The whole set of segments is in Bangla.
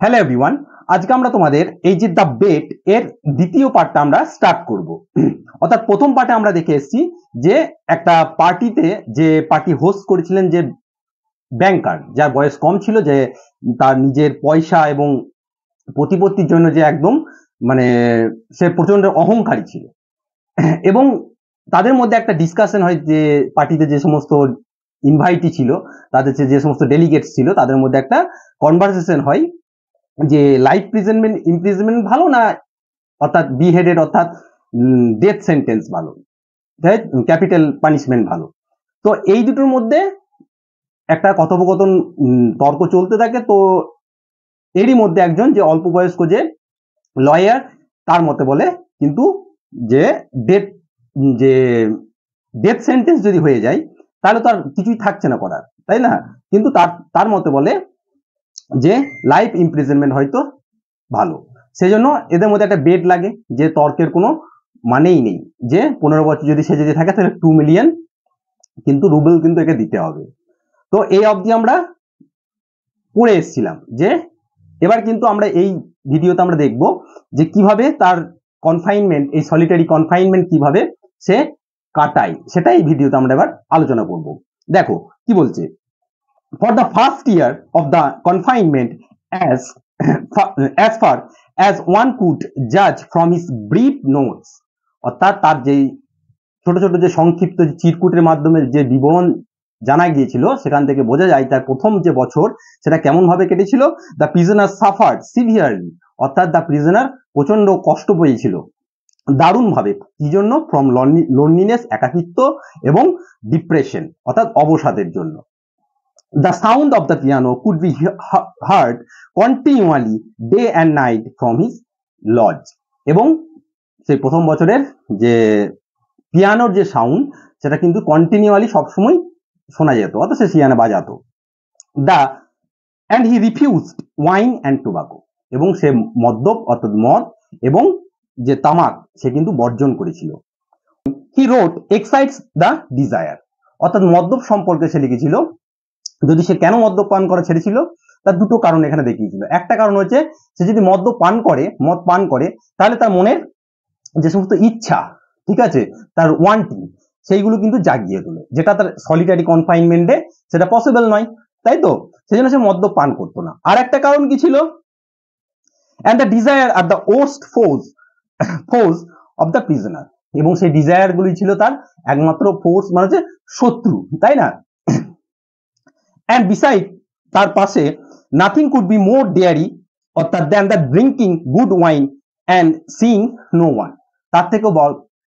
হ্যালো এভরিওয়ান, আজকে আমরা তোমাদের এই যে দ্য বেট এর দ্বিতীয় পার্টটা আমরা স্টার্ট করব। অর্থাৎ প্রথম পার্টে আমরা দেখে এসেছি যে একটা পার্টিতে যে পার্টি হোস্ট করেছিলেন যে ব্যাংকার, যার বয়স কম ছিল, যে তার নিজের পয়সা এবং প্রতিপত্তির জন্য যে একদম মানে সে প্রচন্ড অহংকারী ছিল। এবং তাদের মধ্যে একটা ডিসকাশন হয় যে পার্টিতে যে সমস্ত ইনভাইটি ছিল, তাদের যে সমস্ত ডেলিগেটস ছিল, তাদের মধ্যে একটা কনভারসেশন হয় যে লাইফ ইমপ্রিজনমেন্ট ভালো না অর্থাৎ বিহেডেড অর্থাৎ ডেথ সেন্টেন্স ভালো, ক্যাপিটাল পানিশমেন্ট ভালো। তো এই দুটোর মধ্যে একটা কথোপকথন তর্ক চলতে থাকে। তো এরই মধ্যে একজন যে অল্প বয়স্ক যে লয়ার, তার মতে বলে কিন্তু যে যে ডেথ সেন্টেন্স যদি হয়ে যায় তাহলে তো আর কিছুই থাকছে না করার, তাই না? কিন্তু তার মতে বলে যে লাইফ ইমপ্রিজনমেন্ট হয়তো ভালো। সেই জন্য এদের মধ্যে একটা বেট লাগে যে তর্কের কোনো মানেই নেই, যে 15 বছর যদি সে যদি থাকে তাহলে 2 মিলিয়ন কিন্তু রুবেল কিন্তু একে দিতে হবে। তো এই অবধি আমরা পড়ে এসেছিলাম। যে এবার কিন্তু আমরা এই ভিডিওতে আমরা দেখব যে কিভাবে তার কনফাইনমেন্ট, এই সলিটারি কনফাইনমেন্ট কিভাবে সে কাটায়, সেটাই এই ভিডিওতে আমরা এবার আলোচনা করব। দেখো কি বলছে। For the first year of the confinement, as far as one could judge from his brief notes, অর্থাৎ তার যেই ছোট ছোট যে সংক্ষিপ্ত চিরকুটের মাধ্যমে যে বিবরণ জানা গিয়েছিল, সেখান থেকে বোঝা যায় তার প্রথম যে বছর সেটা কেমন ভাবে কেটেছিল। দ্য প্রিজনার সাফার্ড সিভিয়ারলি, অর্থাৎ দ্য প্রিজনার প্রচন্ড কষ্ট পেয়েছিল দারুণ ভাবে। কি জন্য? ফ্রম লোনলিনেস, একাকিত্ব, এবং ডিপ্রেশন অর্থাৎ অবসাদের জন্য। The sound of the piano could be heard continually day and night from his lodge. এবং সেই প্রথম বছরের যে পিয়ানোর যে সাউন্ড, সেটা কিন্তু কন্টিনিউয়ালি সবসময় শোনা যেত, অর্থাৎ সে piano বাজাতো। and he refused wine and tobacco, এবং সে মদ্যপ অর্থাৎ মদ এবং যে তামাক সে কিন্তু বর্জন করেছিল। he wrote excites the desire, অর্থাৎ মদ্যপ সম্পর্কে সে লিখেছিল। যদি সে কেন মদ্যপান করা ছেড়েছিল, তার দুটো কারণ এখানে দেখিয়েছিল। একটা কারণ হচ্ছে সে যদি মদ পান করে তাহলে তার মনের যে সমস্ত ইচ্ছা, ঠিক আছে, তার ওয়ান্টিং, সেইগুলো কিন্তু জাগিয়ে তোলে, যেটা তার সলিটারি কনফাইনমেন্টে সেটা পসিবল নয়, তাই তো? সেই জন্য সে মদ্য পান করতো না। আর একটা কারণ কি ছিল? and the desire are the worst foes of the prisoner, এবং সেই ডিজায়ার গুলি ছিল তার একমাত্র ফোর্স, মানে হচ্ছে শত্রু, তাই না? and beside, তার পাশে nothing could be more daring অর্থাৎ than the drinking good wine and seeing no one, তার থেকেও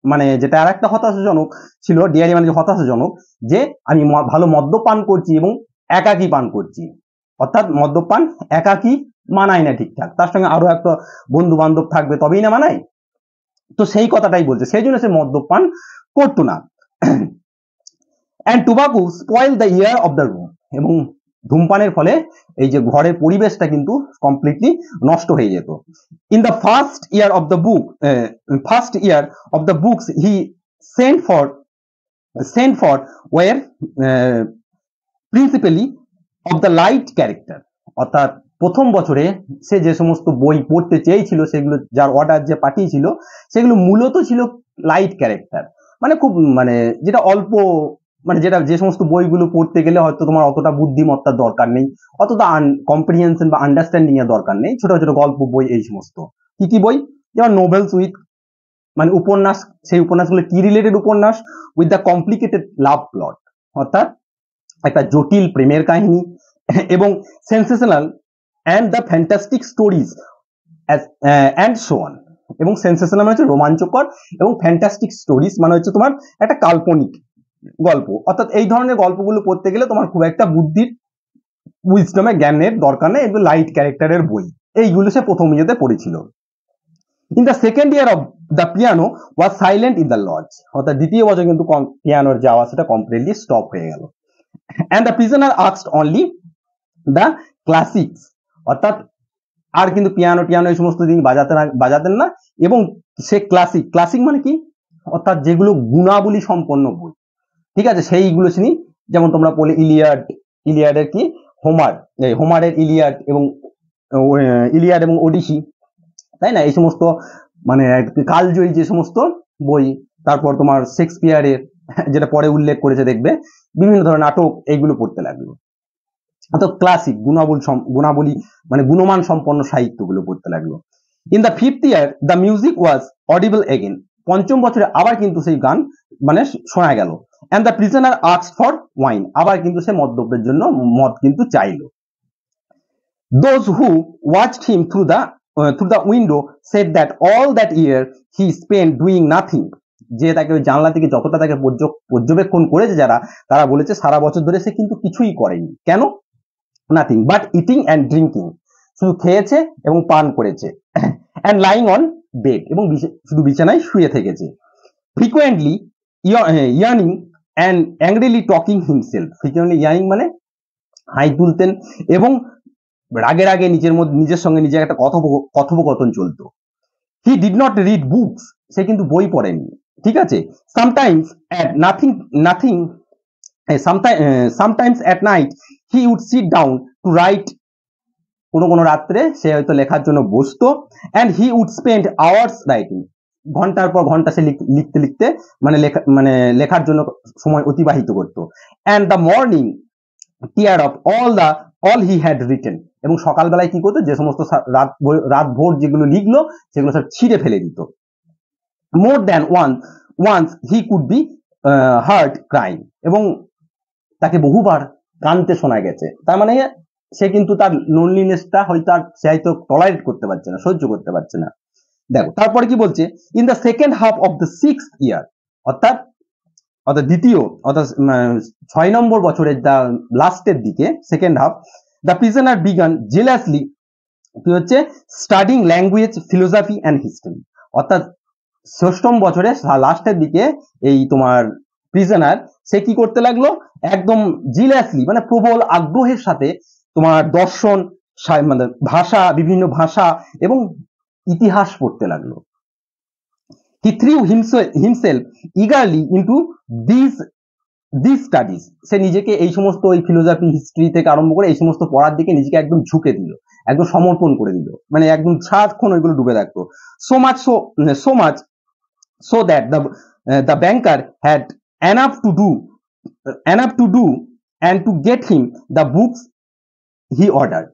মানে যেটা আর একটা হতাশাজনক ছিল, ডিয়ারি মানে হতাশাজনক, যে আমি ভালো মদ্যপান করছি এবং একাকী পান করছি। অর্থাৎ মদ্যপান একাকী মানায় না ঠিকঠাক, তার সঙ্গে আরো একটা বন্ধু বান্ধব থাকবে তবেই না মানায়। তো সেই কথাটাই বলছে, সেই জন্য সে মদ্যপান করতো না। and tobacco spoil the air of the room, এবং ধূমপানের ফলে এই যে ঘরের পরিবেশটা কিন্তু কমপ্লিটলি নষ্ট হয়ে যেত। in the first year of the books he sent for were principally of the light character, অর্থাৎ প্রথম বছরে সে যে সমস্ত বই পড়তে চেয়েছিল, সেগুলো যার অর্ডার যে পাঠিয়েছিল, সেগুলো মূলত ছিল লাইট ক্যারেক্টার, মানে খুব মানে যেটা অল্প, মানে যেটা যে সমস্ত বইগুলো পড়তে গেলে হয়তো তোমার অতটা বুদ্ধিমত্তার দরকার নেই, অতটা কম্প্রিহেনশন বা আন্ডারস্ট্যান্ডিং এর দরকার নেই, ছোট ছোট গল্প বই, এই সমস্ত। কি বই? যেমন নোভেলস উইথ, মানে উপন্যাস, সেই উপন্যাসগুলো কি রিলেটেড উপন্যাস? With the complicated love plot, অর্থাৎ একটা জটিল প্রেমের কাহিনী, এবং sensational and the fantastic stories and so on. এবং সেন্সেশনাল মানে হচ্ছে রোমাঞ্চকর, এবং ফ্যান্টাস্টিক স্টোরিজ মানে হচ্ছে তোমার একটা কাল্পনিক গল্প। অর্থাৎ এই ধরনের গল্পগুলো পড়তে গেলে তোমার খুব একটা বুদ্ধির, উইজডমের, জ্ঞানের দরকার নেই, এগুলো লাইট ক্যারেক্টারের বই, এইগুলো সে প্রথম ইয়েতে পড়েছিল। In the second year of the piano was silent in the lodge, অর্থাৎ দ্বিতীয় বছর কিন্তু পিয়ানোর যে আওয়াজ সেটা কমপ্লিটলি স্টপ হয়ে গেল। and the prisoner asked only the classics, অর্থাৎ আর কিন্তু পিয়ানো এই সমস্ত জিনিস বাজাতেন না, এবং সে ক্লাসিক মানে কি? অর্থাৎ যেগুলো গুণাবলী সম্পন্ন বই, ঠিক আছে, সেইগুলো চিনি। যেমন তোমরা বলে ইলিয়াডের কি হোমারের ইলিয়াড এবং ইলিয়াড এবং ওডিসি, তাই না, এই সমস্ত মানে কালজয়ী যে সমস্ত বই, তারপর তোমার শেক্সপিয়ারের যেটা পরে উল্লেখ করেছে দেখবে, বিভিন্ন ধরনের নাটক, এইগুলো পড়তে লাগলো। অর্থাৎ ক্লাসিক গুণাবলী মানে গুণমান সম্পন্ন সাহিত্যগুলো পড়তে লাগলো। In the 5th year the music was audible again, পঞ্চম বছরে আবার কিন্তু সেই গান মানে শোনা গেল। And the prisoner asked for wine, আবার কিন্তু সে মদ্যপের জন্য মদ কিন্তু চাইলো। Those who watched him through the window said that all that year he spend doing nothing, যে তাকে ওই জানলা থেকে যতটা তাকে পর্যবেক্ষণ করেছে যারা, তারা বলেছে সারা বছর ধরে সে কিন্তু কিছুই করেনি। কেন? Nothing but eating and drinking, শুধু খেয়েছে এবং পান করেছে। অ্যান্ড লাইং অন বেড, এবং শুধু বিছানায় শুয়ে থেকেছে। Frequently yearning and angrily talking himself, frequently yearning মানে হাই তুলতেন এবং রাগে রাগে নিজের সঙ্গে নিজের একটা কথোপকথন চলতো। He did not read books, সে কিন্তু বই পড়েনি, ঠিক আছে। Sometimes at night he would sit down to write, কোনো রাত্রে সে হয়তো লেখার জন্য বসতো। And he would spend hours writing, ঘন্টার পর ঘন্টা সে লিখতে লিখতে লেখার জন্য সময় অতিবাহিত করতো। And the morning tear of all he had written, এবং সকালবেলায় কি করতো, যে সমস্ত রাত ভোর যেগুলো লিখলো সেগুলো সব ছিঁড়ে ফেলে দিত। More than once he could be heard crying, এবং তাকে বহুবার কাঁদতে শোনা গেছে। তার মানে সে কিন্তু তার লোনলিনেসটা হয়তো টলারেট করতে পারছে না, সহ্য করতে পারছে না। দেখো তারপরে কি বলছে, in the second half of the 6th year, অর্থাৎ দ্বিতীয় 6 নম্বর বছরের লাস্টের দিকে, second half, the prisoner began jealously কি হচ্ছে, studying language, philosophy and history, অর্থাৎ 6ম বছরে লাস্টের দিকে এই তোমার প্রিজনার সে কি করতে লাগলো, একদম জিলাসলি মানে প্রবল আগ্রহের সাথে তোমার দর্শন, মানে ভাষা, বিভিন্ন ভাষা এবং ইতিহাস পড়তে লাগলো। He threw himself eagerly into these studies, সে নিজেকে এই সমস্ত ওই ফিলোসফি, হিস্ট্রি থেকে আরম্ভ করে এই সমস্ত পড়ার দিকে নিজেকে একদম ঝুঁকে দিল, একদম সমর্পণ করে দিল, মানে একদম সারাক্ষণ ওইগুলো ডুবে থাকতো। so much so that the banker had enough to do and to get him the books he ordered,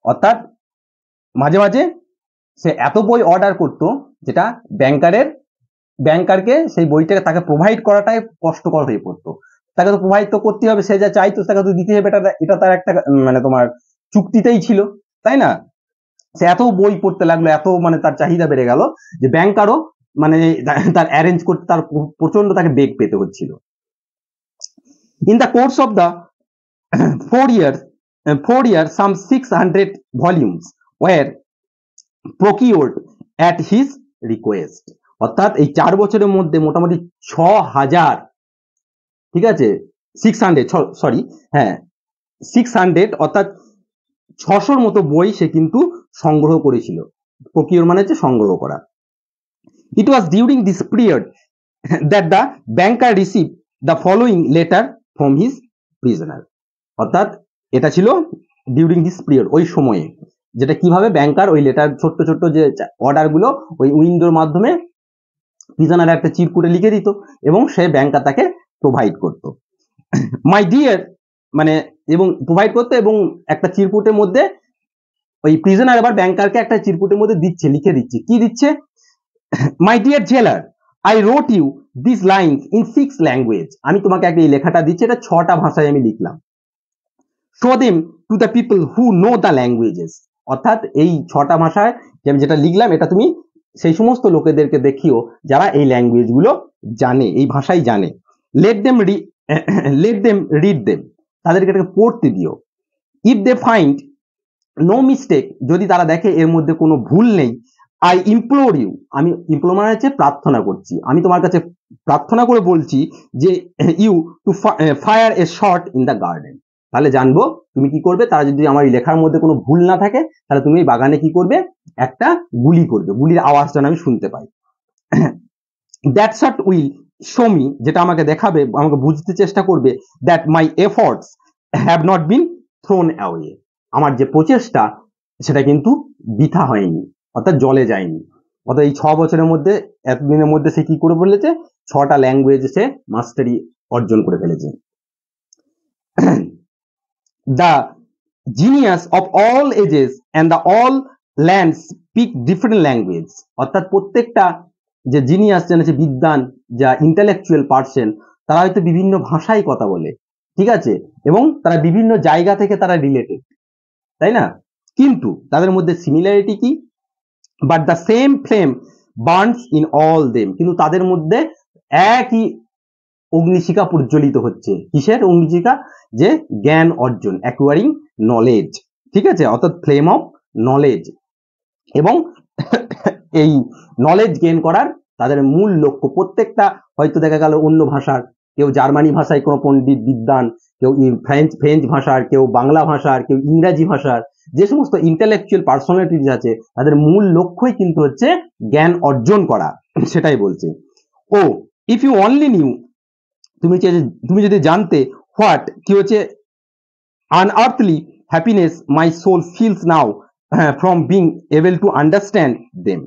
অর্থাৎ মাঝে মাঝে সে এত বই অর্ডার করতো যেটা ব্যাংকারকে সেই বইটাকে তাকে প্রোভাইড করাটাই কষ্টকর হয়ে পড়তো। তাকে তো প্রোভাইড তো করতে হবে, সে যা চাইতো তাকে তো দিতে হবে, এটা তার একটা মানে তোমার চুক্তিতেই ছিল, তাই না। সে এত বই পড়তে লাগলো, এত মানে তার চাহিদা বেড়ে গেল যে ব্যাংকারও মানে তার অ্যারেঞ্জ করতে তার প্রচন্ড তাকে বেগ পেতে হচ্ছিল। In the course of the 4 years some 600 volumes were procured at his request, অর্থাৎ এই 4 বছরের মধ্যে মোটামুটি 6000, ঠিক আছে, 600 অর্থাৎ 600 মতো বই সে কিন্তু সংগ্রহ করেছিল। প্রকিওর মানে হচ্ছে সংগ্রহ করা। It was during this period that the banker received the following letter from his prisoner, অর্থাৎ এটা ছিল ডিউরিং দিস পিরিয়ড, ওই সময়ে, যেটা কিভাবে ব্যাংকার ওই লেটার, ছোট্ট ছোট্ট যে অর্ডার গুলো ওই উইন্ডোর মাধ্যমে প্রিজনার একটা চিরকুটে লিখে দিত এবং সে ব্যাংকার তাকে প্রোভাইড করতো। মাই ডিয়ার মানে এবং প্রোভাইড করতো, এবং একটা চিরকুটের মধ্যে ওই প্রিজনার আবার ব্যাংকারকে একটা চিরকুটের মধ্যে দিচ্ছে, লিখে দিচ্ছে, কি দিচ্ছে, my dear jailer I wrote you this lines in 6 language, আমি তোমাকে একটা এই লেখাটা দিচ্ছি, এটা 6টা ভাষায় আমি লিখলাম। Show them to the people who know the languages, অর্থাৎ এই 6টা ভাষায় আমি যেটা লিখলাম এটা তুমি সেই সমস্ত লোকেদেরকে দেখিও যারা এই ল্যাঙ্গুয়েজ গুলো জানে, এই ভাষাই জানে। লেট দেম রিড দেম, তাদেরকে এটাকে পড়তে দিও। If they find no mistake, যদি তারা দেখে এর মধ্যে কোনো ভুল নেই, আই ইমপ্লোর ইউ, আমি ইমপ্লোর মানে হচ্ছে প্রার্থনা করছি, আমি তোমার কাছে প্রার্থনা করে বলছি যে you to fire a shot in the garden, তাহলে জানবো তুমি কি করবে, তারা যদি আমার এই লেখার মধ্যে কোনো ভুল না থাকে তাহলে তুমি এই বাগানে কি করবে, একটা গুলি করবে, গুলির আওয়াজ যেন আমি শুনতে পাই। That shot will show me, যেটা আমাকে দেখাবে, আমাকে বুঝতে চেষ্টা করবে, that my efforts have not been thrown away, আমার যে প্রচেষ্টা সেটা কিন্তু বৃথা হয়নি, অর্থাৎ জলে যায়নি। অর্থাৎ এই 6 বছরের মধ্যে, এতদিনের মধ্যে সে কি করে ফেলেছে, 6টা ল্যাঙ্গুয়েজ সে মাস্টারি অর্জন করে ফেলেছে। The genius of all ages and the all lands speak different language, অর্থাৎ প্রত্যেকটা যে জিনিয়াস, যে বিদ্বান, যা ইন্টেলেকচুয়াল পার্সন, তারা হয়তো বিভিন্ন ভাষায় কথা বলে, ঠিক আছে, এবং তারা বিভিন্ন জায়গা থেকে তারা রিলেটেড, তাই না, কিন্তু তাদের মধ্যে সিমিলারিটি কি, but the same flame burns in all them, কিন্তু তাদের মধ্যে একই অগ্নিশিখা প্রজ্বলিত হচ্ছে। কিসের অগ্নিশিখা, যে জ্ঞান অর্জন, অ্যাকোয়ারিং নলেজ, ঠিক আছে, অর্থাৎ ফ্লেম অফ নলেজ। এবং এই নলেজ গেইন করার তাদের মূল লক্ষ্য, প্রত্যেকটা হয়তো দেখা গেল অন্য ভাষার, কেউ জার্মানি ভাষায় কোনো পণ্ডিত বিদ্বান, কেউ ফ্রেঞ্চ ভাষার, কেউ বাংলা ভাষার, কেউ ইংরাজি ভাষার, যে সমস্ত ইন্টেলেকচুয়াল পার্সোনালিটিজ আছে, তাদের মূল লক্ষ্যই কিন্তু হচ্ছে জ্ঞান অর্জন করা, সেটাই বলছে। Oh if you only knew, তুমি যদি জানতে, হোয়াট কি হচ্ছে, unearthly happiness my soul feels now from being able to understand them,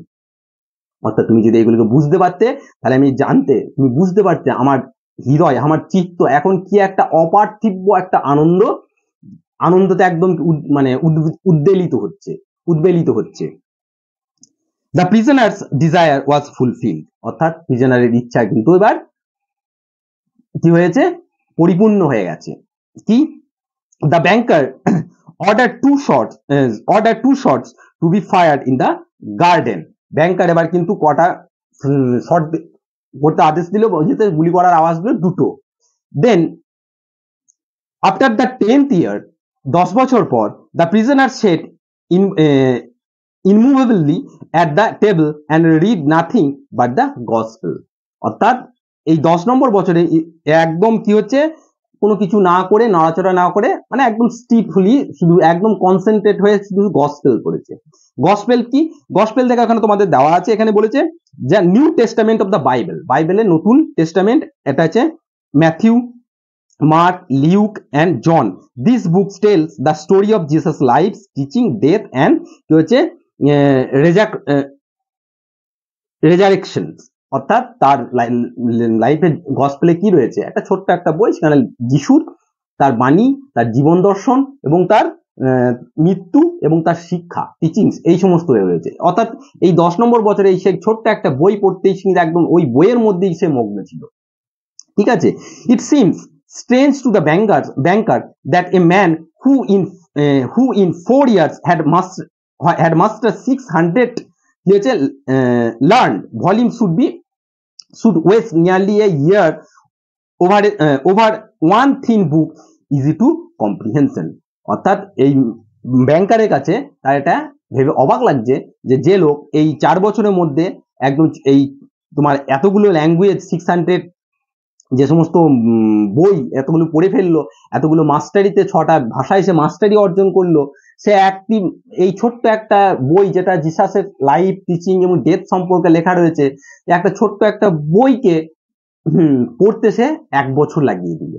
অর্থাৎ তুমি যদি এগুলোকে বুঝতে পারতে, তাহলে তুমি বুঝতে পারতে আমার হৃদয়, আমার চিত্ত এখন কি একটা অপার্থিব্য একটা আনন্দতে একদম মানে উদ্বেলিত হচ্ছে। The prisoners desire was fulfil, অর্থাৎ প্রিজনারের ইচ্ছা কিন্তু এবার কি হয়েছে, পরিপূর্ণ হয়ে গেছে। কি, the banker order to shots to be fired in the garden, banker এবার কিন্তু কটা শট করতে আদেশ দিল, যেতে গুলি করার আওয়াজ দিল দুটো। Then after the 10th year, 10 বছর পর, the prisoner set immovably at the table and read nothing but the gospel, অর্থাৎ এই 10 নম্বর বছরে একদম কি হচ্ছে, কোনো কিছু না করে, নড়াচড়া না করে, মানে একদম স্টিফলি শুধু একদম কনসেন্ট্রেট হয়ে শুধু গসপেল করেছে। গসপেল কি, গসপেল দেখা এখানে তোমাদের দেওয়া আছে, এখানে বলেছে যে new testament of the Bible, বাইবেলের নতুন টেস্টামেন্ট, এটা আছে Matthew, Mark, Luke and John. These books tells the story of Jesus' life, teaching, death and কি হচ্ছে resurrection, অর্থাৎ তার লাইফে গসপেলে কি রয়েছে, একটা ছোট্ট একটা বই, সেখানে যিশুর, তার বাণী, তার জীবন দর্শন এবং তার মৃত্যু এবং তার শিক্ষা, টিচিংস, এই সমস্ত রয়েছে। অর্থাৎ এই 10 নম্বর বছরে এই সেই ছোট্ট একটা বই পড়তেই সে একদম ওই বইয়ের মধ্যেই সে মগ্ন ছিল, ঠিক আছে। It seems strange to the banker that a man who in 4 years had mastered 600 learned volume should waste nearly a year over one thin book easy to comprehension, অর্থাৎ এই ব্যাংকারের কাছে তার এটা ভেবে অবাক লাগছে যে লোক এই 4 বছরের মধ্যে একদম এই তোমার এতগুলো ল্যাঙ্গুয়েজ, 600 যে সমস্ত বই এতগুলো পড়ে ফেললো, এতগুলো মাস্টারিতে 6টা ভাষায় সে মাস্টারি অর্জন করলো, সে এই ছোট্ট একটা বই, যেটা জিসাসের লাইফ, টিচিং এবং ডেথ সম্পর্কে লেখা রয়েছে, একটা ছোট্ট একটা বইকে পড়তে সে 1 বছর লাগিয়ে দিল,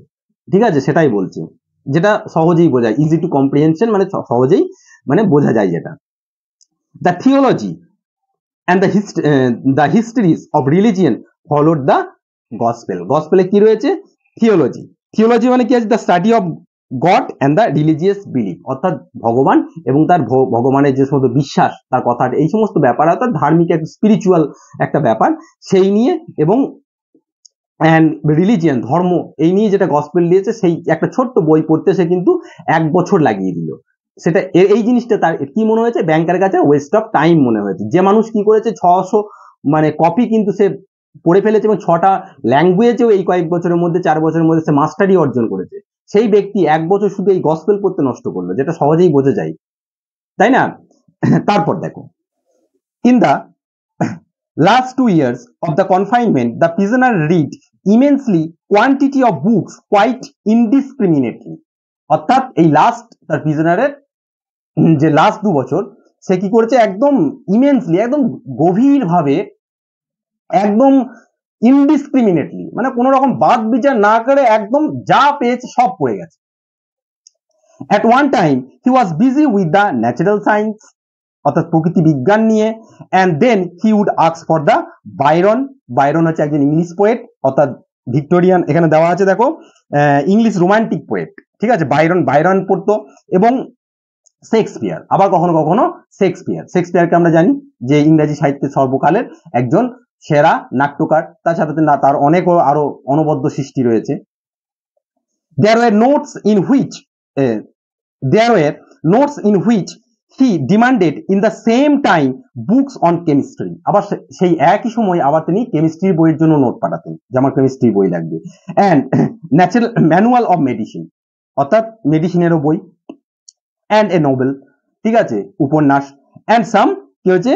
ঠিক আছে, সেটাই বলছি, যেটা সহজেই বোঝায়, ইজি টু কম্প্রিহেনশন, মানে সহজেই মানে বোঝা যায় যেটা। The theology and the histories of religion followed the gospel, গসপেলে কি রয়েছে, থিওলজি, থিওলজি মানে কি আছে, the study of God and the religious belief, অর্থাৎ ভগবান এবং তার ভগবানের যে সমস্ত বিশ্বাস, তার কথা, এই সমস্ত ব্যাপার, অর্থাৎ ধার্মিক একটা স্পিরিচুয়াল একটা ব্যাপার, সেই নিয়ে, এবং অ্যান্ড রিলিজিয়ান, ধর্ম, এই নিয়ে যেটা গসপেল দিয়েছে, সেই একটা ছোট্ট বই পড়তে সে কিন্তু 1 বছর লাগিয়ে দিল। সেটা এই জিনিসটা তার কি মনে হয়েছে, ব্যাংকের কাছে ওয়েস্ট অফ টাইম মনে হয়েছে। যে মানুষ কি করেছে, 600 মানে কপি কিন্তু সে পড়ে ফেলেছে এবং 6টা ল্যাঙ্গুয়েজেও এই কয়েক বছরের মধ্যে, 4 বছরের মধ্যে সে মাস্টারি অর্জন করেছে, সেই ব্যক্তি 1 বছর শুধু এই গসপেল পড়তে নষ্ট করলো, যেটা সহজেই বোঝা যায়, তাই না। তারপর দেখো, in the last 2 years of the confinement, the prisoner read immensely quantity of books quite indiscriminately, অর্থাৎ এই লাস্ট তার প্রিজনারের যে লাস্ট 2 বছর সে কি করেছে, একদম ইমেন্সলি, একদম গভীর ভাবে, একদম ইনডিসক্রিমিনেটলি, মানে কোনো রকম বাদ বিচার না করে একদম যা পেয়েছে সব পড়ে গেছে। At one time he was busy with the natural science অর্থাৎ প্রকৃতি বিজ্ঞান নিয়ে, and then he would ask for the Byron হচ্ছে একজন ইংলিশ পোয়েট, অর্থাৎ ভিক্টোরিয়ান, এখানে দেওয়া আছে দেখো ইংলিশ রোমান্টিক পোয়েট, ঠিক আছে, বাইরন পড়তো, এবং শেক্সপিয়ার, আবার কখনো কখনো শেক্সপিয়ারকে আমরা জানি যে ইংরেজি সাহিত্যের সর্বকালের একজন সেরা নাট্যকার, তার সাথে তার অনেক আরো অনবদ্য সৃষ্টি রয়েছে। There were notes in which he demanded in the same time books on chemistry, আবার সেই একই সময় আবার তিনি কেমিস্ট্রির বইয়ের জন্য নোট পাঠাতেন যে আমার কেমিস্ট্রি বই লাগবে, and natural manual of medicine অর্থাৎ মেডিসিনেরও বই, and a novel, ঠিক আছে, উপন্যাস, and some কি হচ্ছে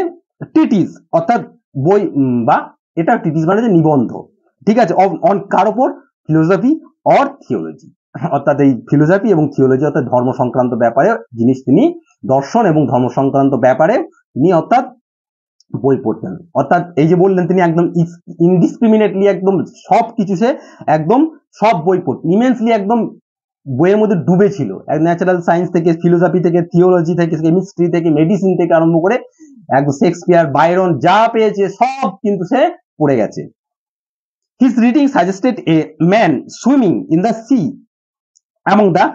treatise অর্থাৎ বই, বা এটা treatise মানে যে নিবন্ধ, ঠিক আছে, on কার উপর, ফিলোসফি অর থিওলজি, অর্থাৎ এই ফিলোসফি এবং থিওলজি অর্থাৎ ধর্ম সংক্রান্ত ব্যাপারে জিনিস, তিনি দর্শন এবং ধর্ম সংক্রান্ত ব্যাপারে তিনি অর্থাৎ বই পড়তেন। অর্থাৎ এই যে বললেন তিনি একদম ইনডিসক্রিমিনেটলি একদম সব কিছু সে একদম সব বই পড়তেন, ইমেন্সলি একদম বইয়ের মধ্যে ডুবে ছিল, ন্যাচারাল সায়েন্স থেকে, ফিলোসফি থেকে, থিওলজি থেকে, কেমিস্ট্রি থেকে, মেডিসিন থেকে আরম্ভ করে একদম শেক্সপিয়ার, বাইরন যা পেয়েছে সব কিন্তু সে পড়ে গেছে। His reading suggested a man swimming in the sea among the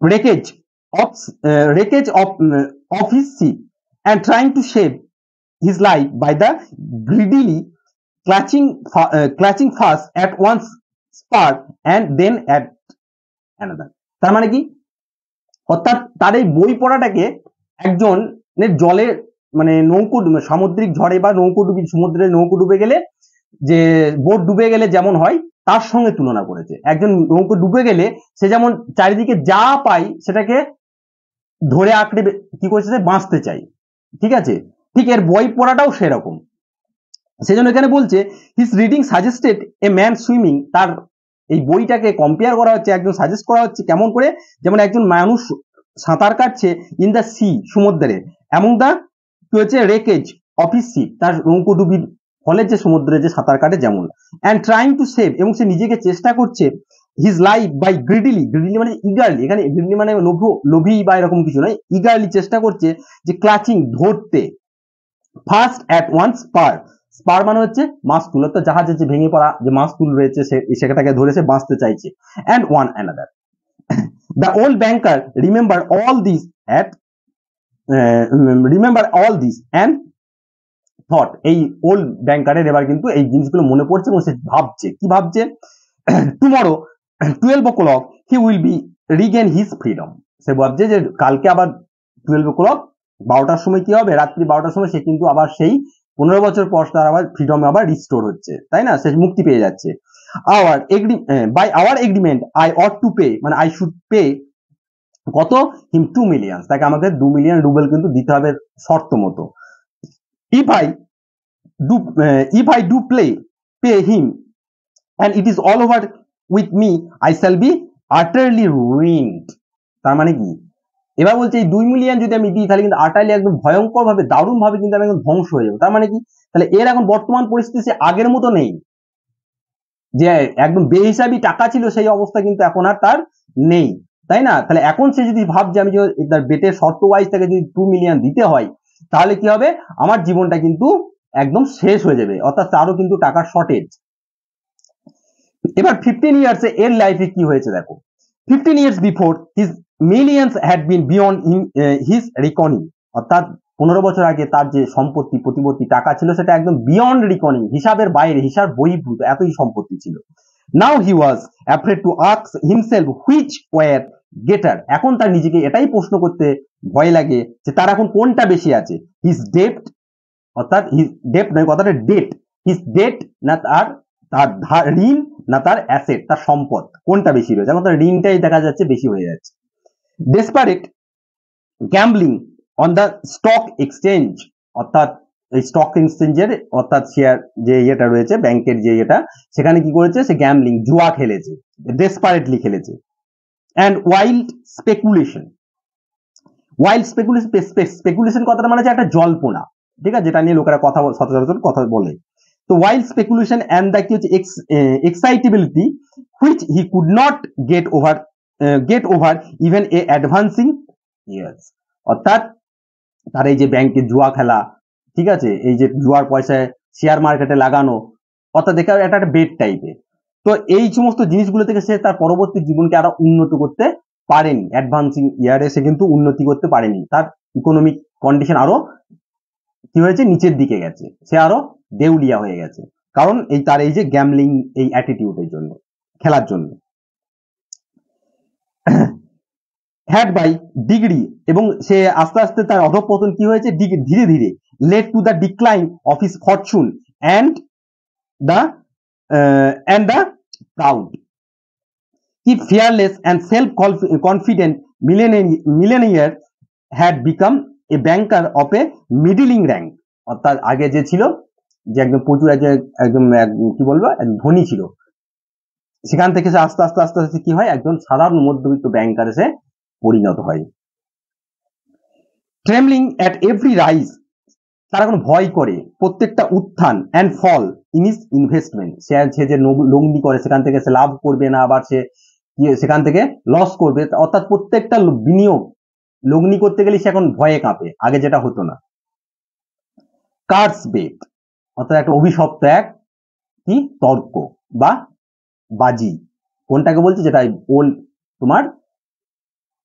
wreckage of his ship, and trying to save his life by the greedily clutching first at one spar and then at another. তার মানে কি, অর্থাৎ তার এই বই পড়াটাকে একজনের জলে মানে নৌকো সামুদ্রিক ঝড়ে বা সমুদ্রে নৌকো ডুবে গেলে, যে বোট ডুবে গেলে যেমন হয় তার সঙ্গে তুলনা করেছে। একজন নৌকো ডুবে গেলে সে যেমন চারিদিকে যা পাই সেটাকে ধরে আঁকড়ে কি করছে, বাঁচতে চাই, ঠিক আছে, ঠিক এর বই পড়াটাও সেরকম। সেজন্য এখানে বলছে his reading suggested a man swimming, তার এই বইটাকে কম্পেয়ার করা হচ্ছে, একজন সাজেস্ট করা হচ্ছে কেমন করে, যেমন একজন মানুষ সাঁতার কাটছে ইন দ্য সি, সমুদ্রে, এমন দা কি হচ্ছে রেকেজ অফ হিজ শিপ, তার নৌকো ডুবির ফলে যে সমুদ্রে যে সাঁতার কাটে যেমন, অ্যান্ড ট্রাইং টু সেভ, এবং সে নিজেকে চেষ্টা করছে হিজ লাইফ বাই গ্রিডিলি মানে ইগারলি, এখানে গ্রিডিলি মানে লোভী বা এরকম কিছু নয়, ইগারলি চেষ্টা করছে যে ক্লাচিং ধরতে, ফার্স্ট অ্যাট ওয়ান স্পার মানে হচ্ছে মাস্তুল, অর্থাৎ জাহাজের যে ভেঙে পড়া যে মাস্তুল রয়েছে সেটাকে ধরে সে বাঁচতে চাইছে, and one another. The old banker remember all this and thought, এই ওল্ড ব্যাংকারের এবার কিন্তু এই জিনিসগুলো মনে পড়ছে এবং সে ভাবছে, কি ভাবছে, tomorrow 12 o'clock he will be regain his freedom, সে ভাবছে যে কালকে আবার 12 o'clock 12টার সময় কি হবে, রাত্রি 12টার সময় সে কিন্তু আবার সেই 15 বছর পর তার আবার ফ্রিডম আবার রিস্টোর হচ্ছে, তাই না, সে মুক্তি পেয়ে যাচ্ছে। By our agreement I ought to pay, মানে আই শুড পে কত, হিম 2 million, তাকে আমাকে 2 million রুবেল কিন্তু দিতে হবে শর্ত মতো। if I do pay him and it is all over with me I shall be utterly ruined, তার মানে কি, এবার বলছে এই 2 মিলিয়ন যদি আমি দিই তাহলে কিন্তু আটারলি একদম ভয়ঙ্কর ভাবে, দারুণ ভাবে কিন্তু আমি একদম ধ্বংস হয়ে যাবো। তার মানে কি, তাহলে এর এখন বর্তমান পরিস্থিতি সে আগের মতো নেই, যে একদম বেহিসাবি টাকা ছিল সেই অবস্থা কিন্তু এখন আর তার নেই, তাই না, তাহলে এখন সে যদি ভাবছে আমি যদি তার বেটের শর্ত ওয়াইজ তাকে যদি 2 মিলিয়ন দিতে হয় তাহলে কি হবে, আমার জীবনটা কিন্তু একদম শেষ হয়ে যাবে, অর্থাৎ তারও কিন্তু টাকার শর্টেজ। এবার 15 ইয়ার্সে এর লাইফে কি হয়েছে দেখো, 15 years before his millions had been beyond his reckoning, অর্থাৎ 15 বছর আগে তার যে সম্পত্তি প্রতিপত্তি টাকা ছিল সেটা একদম বিয়ন্ড রিকনিং, হিসাবের বাইরে, হিসাব বহির্ভূত এতই সম্পত্তি ছিল। Now he was afraid to ask himself which were greater, এখন তার নিজেকে এটাই প্রশ্ন করতে ভয় লাগে যে তার এখন কোনটা বেশি আছে, হিজ ডেপ্ট, অর্থাৎ হিজ ডেপ্ট নয় কথাটা ডেট, হিজ ডেট না তার ঋণ না তার অ্যাসেট, তার সম্পদ কোনটা বেশি রয়েছে, এখন তার ঋণটাই দেখা যাচ্ছে বেশি হয়ে যাচ্ছে। Desperate gambling on the stock exchange, অর্থাৎ এই স্টক এক্সচেঞ্জের অর্থাৎ শেয়ার যে ইয়েটা রয়েছে ব্যাংকের যে ইয়েটা, সেখানে কি করেছে সে গ্যাম্বলিং জুয়া খেলেছে, ডেসপারেটলি খেলেছে। অ্যান্ড ওয়াইল্ড স্পেকুলেশন কথাটা মানে হচ্ছে একটা জল্পনা, ঠিক আছে, যেটা নিয়ে লোকেরা সচরাচর কথা বলে। তো wild speculation and the excitability which he could not get over gate over even a advancing years. অর্থাৎ তার এই যে ব্যাংকে জুয়া খেলা, ঠিক আছে, এই যে জুয়ার পয়সায় শেয়ার মার্কেটে লাগানো, অর্থাৎ দেখে একটা বেড টাইপের। তো এই সমস্ত জিনিসগুলো থেকে সে তার পরবর্তী জীবনকে আরো উন্নত করতে পারেনি, অ্যাডভান্সিং ইয়ারে সে কিন্তু উন্নতি করতে পারেনি, তার ইকোনমিক কন্ডিশন আরো কি হয়েছে, নিচের দিকে গেছে, সে আরো দেউলিয়া হয়ে গেছে, কারণ এই তার এই যে গ্যামলিং এই অ্যাটিটিউডের জন্য, খেলার জন্য। হ্যাড বাই ডিগ্রি, এবং সে আস্তে আস্তে তার অধঃপতন কি হয়েছে, ধীরে ধীরে led to the decline of his fortune and the proud. He fearless and self-confident millionaire had become a banker of a middling rank। অর্থাৎ আগে যে ছিল যে একদম প্রচুর একদম কি বলবো ধনী ছিল, সেখান থেকে সে আস্তে আস্তে আস্তে আস্তে কি হয়, একজন সাধারণ মধ্যবিত্ত ব্যাংকারে সে পরিণত হয়। ট্রেমলিং অ্যাট এভরি রাইজ, তারা এখন ভয় করে প্রত্যেকটা উত্থান and fall in his investment, সে যে লগ্নি করে সেখান থেকে সে লাভ করবে না, আবার সে সেখান থেকে লস করবে, অর্থাৎ প্রত্যেকটা বিনিয়োগ লগ্নি করতে গেলে সে এখন ভয়ে কাঁপে, আগে যেটা হতো না। কার্স বেট, অর্থাৎ একটা অভিশপ্ত এক কি তর্ক বা বাজি, কোনটাকে বলছে, যেটা ওল্ড তোমার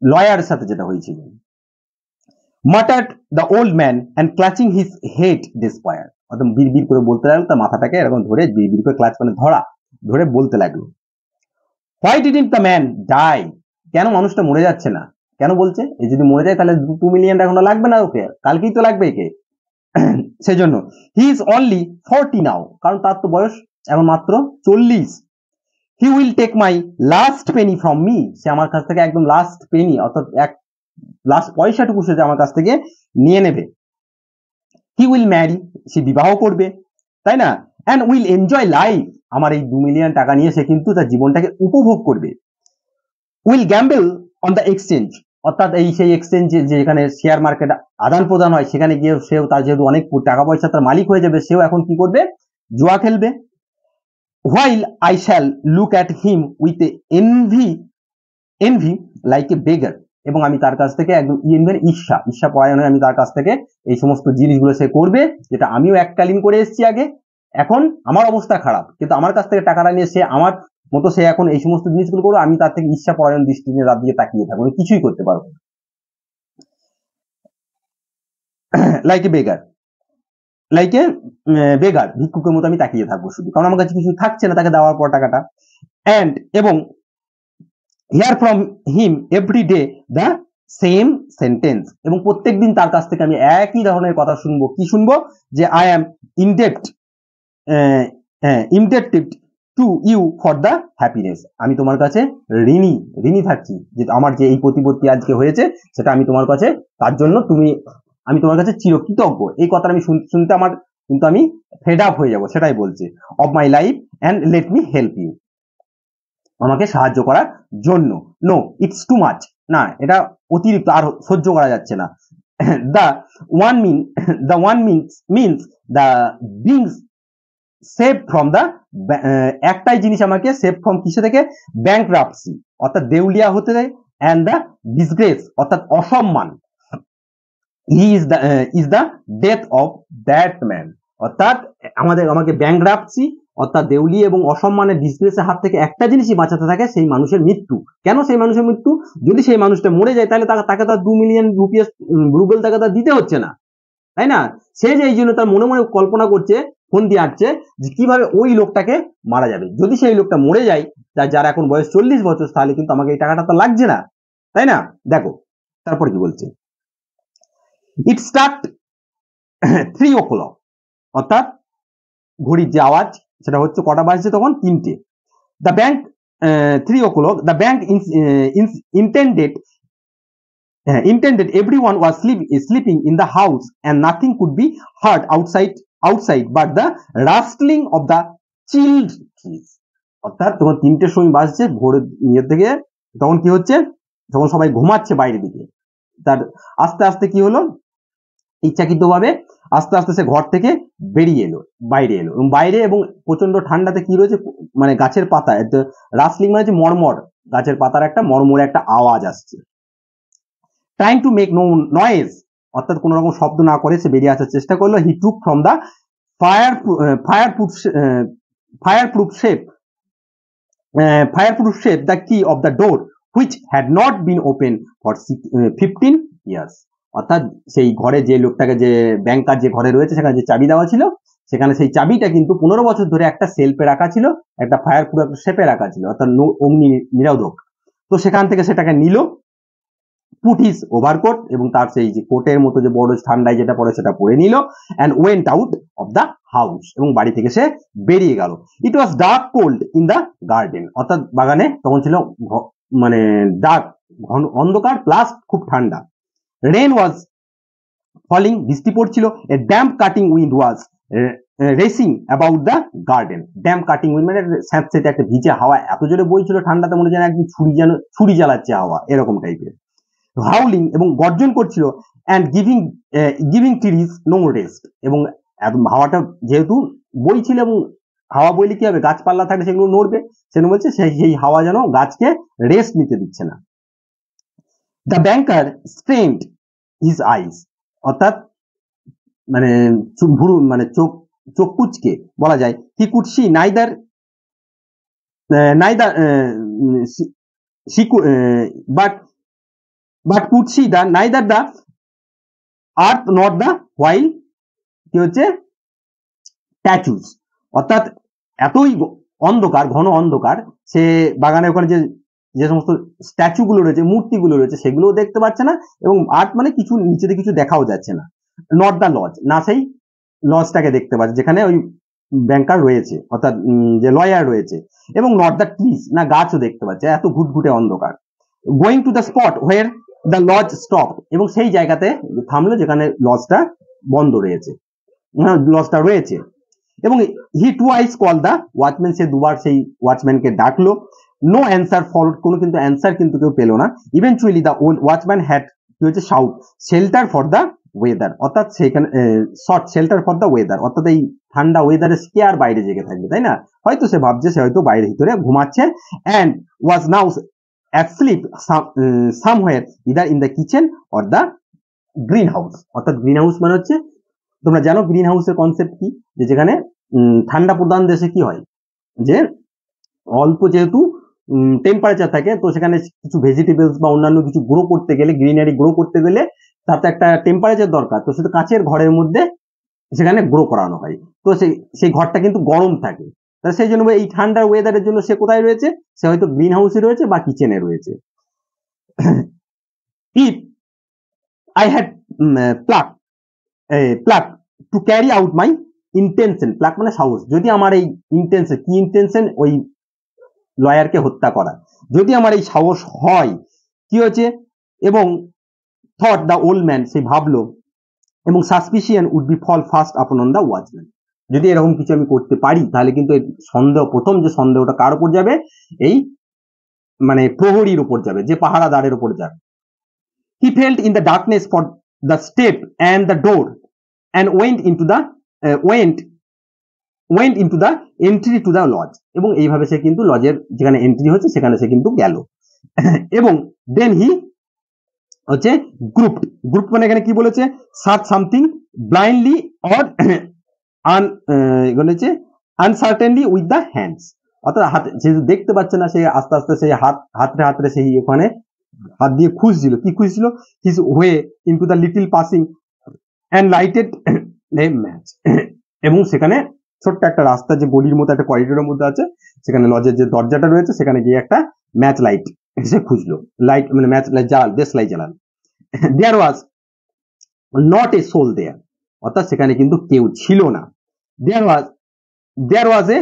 লয়ারের সাথে যেটা হয়েছিল। Muttered the old man and clutching his head despair, অর্থাৎ বিড়বিড় করে বলতে লাগলো, তার মাথাটাকে এরকম ধরে বিড়বিড় করে ক্লাচ মানে ধরে বলতে লাগলো। Why didn't the man die, কেন মানুষটা মরে যাচ্ছে না, কেন বলছে, এই যদি মরে যায় তাহলে 2 মিলিয়ন এখনো লাগবে না ওকে, কালকেই তো লাগবে একে। সেজন্য হি ইজ অনলি 40 নাও, কারণ তার তো বয়স এখন মাত্র 40। He will take my last penny from me, সে আমার কাছ থেকে একদম লাস্ট পেনি, অর্থাৎ এক লাস্ট পয়সাটুকু সে আমার কাছ থেকে নিয়ে নেবে। হি উইল ম্যারি, সে বিবাহ করবে, তাই না, অ্যান্ড উইল এনজয় লাইফ, আমার এই 2 মিলিয়ন টাকা নিয়ে সে কিন্তু তার জীবনটাকে উপভোগ করবে। Will gamble on the exchange, অর্থাৎ এই সেই এক্সচেঞ্জ যেখানে শেয়ার মার্কেট আদান প্রদান হয়, সেখানে গিয়ে সেও তার যেহেতু অনেক টাকা পয়সা তার মালিক হয়ে যাবে, সেও এখন কি করবে, জুয়া খেলবে। While I shall look at him with envy like a beggar, এবং আমি তার কাছ থেকে একদম ঈর্ষা পরায়ণে আমি তার কাছ থেকে এই সমস্ত জিনিসগুলো সে করবে, যেটা আমিও এককালীন করে এসেছি আগে, এখন আমার অবস্থা খারাপ, কিন্তু আমার কাছ থেকে টাকাটা নিয়ে সে আমার মতো সে এখন এই সমস্ত জিনিসগুলো করবো, আমি তার থেকে ঈর্ষা পরায়ণ দৃষ্টি নিয়ে তার দিকে তাকিয়ে থাকবো, কিছুই করতে পারবো না। লাইক এ বেগার, ভিক্ষুকের মতো আমি তাকিয়ে থাকবো শুধু, কারণ আমার কাছে কিছু থাকছে না তাকে দেওয়ার পর টাকাটা। অ্যান্ড এবং here from him every day the same sentence, এবং প্রত্যেকদিন তার কাছ থেকে আমি একই ধরনের কথা শুনবো, কি শুনবো, যে I am indebted to you for the happiness, আমি তোমার কাছে ঋণী থাকছি, যে আমার যে এই প্রতিপত্তি আজকে হয়েছে সেটা আমি তোমার কাছে, তার জন্য আমি তোমার কাছে চিরকৃতজ্ঞ, এই কথাটা আমি শুনতে আমার কিন্তু আমি ফেড আপ হয়ে যাব, সেটাই বলছে। Of my life and let me help you, আমাকে সাহায্য করার জন্য। নো ইটস টু মাচ, না এটা অতিরিক্ত, আর সহ্য করা যাচ্ছে না। The one means the beings save from the, একটাই জিনিস আমাকে সেভ ফ্রম কিসে থেকে, ব্যাংকরাপসি, অর্থাৎ দেউলিয়া হতে দেয়, অ্যান্ড দ্য ডিসগ্রেস, অর্থাৎ অসম্মান। He is the death of that man, অর্থাৎ আমাকে ব্যাংকরাপসি অর্থাৎ দেউলি এবং অসম্মানের ডিসগ্রেসের হাত থেকে একটা জিনিসই বাঁচাতে থাকে, সেই মানুষের মৃত্যু। কেন সেই মানুষের মৃত্যু, যদি সেই মানুষটা মরে যায় তাহলে তাকে তার 2 মিলিয়ন রুবেল তাকে তার দিতে হচ্ছে না, তাই না, সে যে এই জন্য তার মনে মনে কল্পনা করছে, ফোন দিয়ে আসছে যে কিভাবে ওই লোকটাকে মারা যাবে, যদি সেই লোকটা মরে যায় যার এখন বয়স 40 বছর, তাহলে কিন্তু আমাকে এই টাকাটা তো লাগছে না, তাই না। দেখো তারপর কি বলছে, ইট স্টার্ট 3 o'clock, অর্থাৎ ঘড়ির যে আওয়াজ সেটা হচ্ছে কটা বাজছে তখন, 3টে। The bank 3 o'clock, the bank intended everyone was sleeping in the house and nothing could be heard outside but the rustling of the chilled trees, অর্থাৎ তখন 3টের সময় বাজছে ভোরের থেকে, তখন কি হচ্ছে, তখন সবাই ঘুমাচ্ছে বাইরের দিকে, তার আস্তে আস্তে কি হলো, ইচ্ছাকৃতভাবে আস্তে আস্তে সে ঘর থেকে বাইরে এলো এবং বাইরে এবং প্রচন্ড ঠান্ডাতে কি রয়েছে, মানে গাছের পাতা রাসলিং মানে হচ্ছে মরমর, গাছের পাতার একটা মরমরে একটা আওয়াজ আসছে। Trying to make no noise, অর্থাৎ কোনো রকম শব্দ না করে সে বেরিয়ে আসার চেষ্টা করলো। He took from the fireproof shape the key of the door which had not been open for 15 years, অর্থাৎ সেই ঘরে যে লোকটাকে, যে ব্যাংকার যে ঘরে রয়েছে সেখানে যে চাবি দেওয়া ছিল, সেখানে সেই চাবিটা কিন্তু 15 বছর ধরে একটা সেলফে রাখা ছিল, একটা ফায়ারপ্রুফ শেপে রাখা ছিল, অর্থাৎ অগ্নি নিরোধক। তো সেখান থেকে সেটাকে নিল, পুট হিজ ওভারকোট, এবং তার সেই যে কোটের মতো যে বড় ঠান্ডায় যেটা পরে সেটা পরে নিল, and went out of the house, এবং বাড়ি থেকে সে বেরিয়ে গেল। It was dark cold in the garden, অর্থাৎ বাগানে তখন ছিল মানে ডার্ক, অন্ধকার প্লাস খুব ঠান্ডা। রেন ওয়াজ ফলিং, বৃষ্টি পড়ছিল। A damp cutting wind was racing about the garden. Damp cutting wind মানে স্যাঁতস্যাঁতে একটা ভিজে হাওয়া এত জোরে বইছিল, ঠান্ডাতে মনে যেন একদম ছুরি জ্বালাচ্ছে হাওয়া, এরকম টাইপের। হাউলিং, এবং গর্জন করছিল। And giving trees no rest, এবং হাওয়াটা যেহেতু বইছিল, এবং হাওয়া বইলে কি হবে, গাছপাল্লা থাকলে সেগুলো নড়বে, সেজন্য বলছে সেই হাওয়া যেন গাছকে রেস্ট নিতে দিচ্ছে না। The banker strained his eyes, অর্থাৎ মানে মানে চোখ কুচকে বলা যায়। He could see neither but could see the neither the earth nor the while কি হচ্ছে স্ট্যাচুস, অর্থাৎ এতই অন্ধকার, ঘন অন্ধকার, সে বাগানের ওখানে যে সমস্ত স্ট্যাচু গুলো রয়েছে, মূর্তিগুলো রয়েছে, সেগুলোও দেখতে পাচ্ছে না, এবং আর্ট মানে কিছু নিচেতে কিছু দেখাও যাচ্ছে না। নট দ্য লজ, না সেই লজটাকে দেখতে পাচ্ছে যেখানে ওই ব্যাংকার রয়েছে, অর্থাৎ যে লয়ার রয়েছে, এবং নট দ্য ট্রিজ, না গাছও দেখতে পাচ্ছে, এত ঘুটঘুটে অন্ধকার। Going to the spot where the lodge stop, এবং সেই জায়গাতে থামলো যেখানে লজটা বন্ধ রয়েছে, লজটা রয়েছে। এবং হি টুয়াইস কল দ্য ওয়াচম্যান, সে দুবার সেই ওয়াচম্যানকে ডাকলো। নো অ্যান্সার ফলোড, কোনো কিন্তু অ্যান্সার কিন্তু কেউ পেলো না। Eventually the old watchman had কি হচ্ছে shout shelter for the weather, অর্থাৎ সেখানে short shelter for the weather, অর্থাৎ এই ঠান্ডা ওয়েদারে কে আর বাইরে জেগে থাকবে, তাই না? হয়তো সে ভাবছে সে হয়তো বাইরের ভিতরে ঘুমাচ্ছে। And was now asleep somewhere either in the kitchen or the greenhouse, অর্থাৎ গ্রিন হাউস মানে হচ্ছে, তোমরা জানো গ্রিন হাউসের কনসেপ্ট কি, যে যেখানে ঠান্ডা প্রধান দেশে কি হয়, যে অল্প যেহেতু টেম্পারেচার থাকে, তো সেখানে কিছু ভেজিটেবলস বা অন্যান্য কিছু গ্রো করতে গেলে, গ্রিনারি গ্রো করতে গেলে তাতে একটা টেম্পারেচার দরকার, তো সেটা কাঁচের ঘরের মধ্যে সেখানে গ্রো করানো হয়, তো সেই ঘরটা কিন্তু গরম থাকে, সেই জন্য এই ঠান্ডার ওয়েদারের জন্য সে কোথায় রয়েছে, সে হয়তো গ্রিন হাউসে রয়েছে বা কিচেনে রয়েছে। If I had pluck to carry out my intention, pluck মানে সাহস, যদি আমার এই ইন্টেনশন, কি ইন্টেনশন, ওই লয়ারকে হত্যা করা, যদি আমার এই সাহস হয়, কি হচ্ছে, এবং থট দ্য ওল্ড ম্যান, সে ভাবলো, এবং suspicion would be fall first upon on the watchman, যদি এরকম কিছু আমি করতে পারি তাহলে কিন্তু সন্দেহ, প্রথম যে সন্দেহটা কার উপর যাবে, এই মানে প্রহরীর উপর যাবে, যে পাহারাদারের উপর যাবে। He felt in the darkness for the step and the door and went into the entry to the lodge, এবং এইভাবে সে কিন্তু লজের যেখানে এন্ট্রি হচ্ছে সেখানে সে কিন্তু গেল। এবং দেন হি হচ্ছে গ্রুপ মানে এখানে কি বলেছে, search something blindly or আনসার্টেনলি with the hands, অর্থাৎ হাতে যেহেতু দেখতে পাচ্ছে না, সে আস্তে আস্তে সেই হাতরে সেই ওখানে হাত দিয়ে খুঁজছিল, কি খুঁজছিল, his way into the little passing and lighted match, এবং সেখানে ছোট্ট একটা রাস্তা, যে গলির মতো একটা করিডোরের মধ্যে আছে, সেখানে লজের যে দরজাটা রয়েছে সেখানে গিয়ে একটা ম্যাচ লাইট সে খুঁজলো, লাইট মানে ম্যাচ লাইট জ্বালাল, দেশলাই জ্বালাল। দেয়ার ওয়াজ নট এ সোল দেয়ার, অর্থাৎ সেখানে কিন্তু কেউ ছিল না। There was a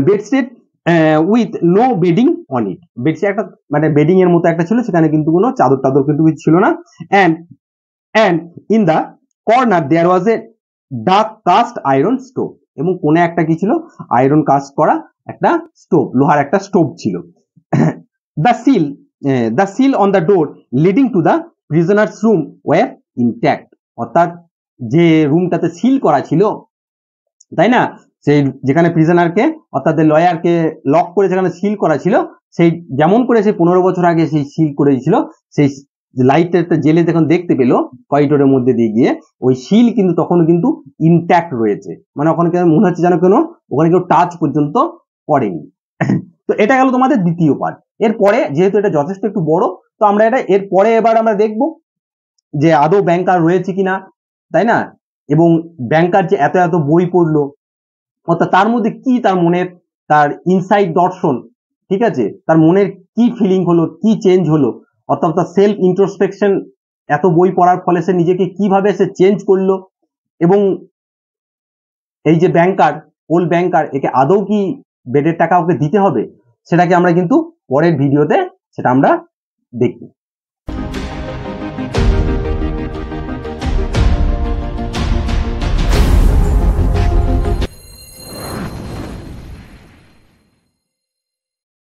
bedstead with no bedding on it, bedsheet একটা মানে বেডিং এর মতো একটা ছিল, সেখানে কিন্তু কোনো চাদর টাদর কিন্তু কিছু ছিল না। And in the corner there was a dark cast iron stove, এবং কোনে একটা কি ছিল, আয়রন কাস্ট করা একটা স্টোভ, লোহার একটা স্টোভ ছিল। The seal on the door leading to the prisoners room were intact, অর্থাৎ যে রুমটাতে সিল করা ছিল, তাই না, সেই যেখানে প্রিজনারকে অর্থাৎ লয়ারকে লক করে যেখানে সিল করা ছিল, সেই যেমন করে সেই 15 বছর আগে সেই সিল করেছিল, সেই লাইটটা জেলে যখন দেখতে পেলো করিডোরের মধ্যে দিয়ে গিয়ে, ওই সিল কিন্তু তখনও কিন্তু ইনট্যাক্ট রয়েছে, মানে ওখানে মনে হচ্ছে যেন কোনো ওখানে কেউ টাচ পর্যন্ত করেনি। তো এটা গেল তোমাদের দ্বিতীয় পার্ট। এরপরে যেহেতু এটা যথেষ্ট একটু বড়, তো আমরা এটা এরপরে এবার আমরা দেখবো যে আদৌ ব্যাংকার রয়েছে কিনা, তাই না, এবং ব্যাংকার যে এত এত বই পড়লো, অর্থাৎ তার মধ্যে কি তার মনের তার ইনসাইড দর্শন, ঠিক আছে, তার মনের কি ফিলিং হলো, কি চেঞ্জ হলো, অর্থাৎ তার সেলফ ইন্ট্রোস্পেকশন, এত বই পড়ার ফলে সে নিজেকে কিভাবে সে চেঞ্জ করলো, এবং এই যে ব্যাংকার, ওল্ড ব্যাংকার, একে আদৌ কি বেডের টাকা ওকে দিতে হবে, সেটাকে আমরা কিন্তু পরের ভিডিওতে সেটা আমরা দেখব।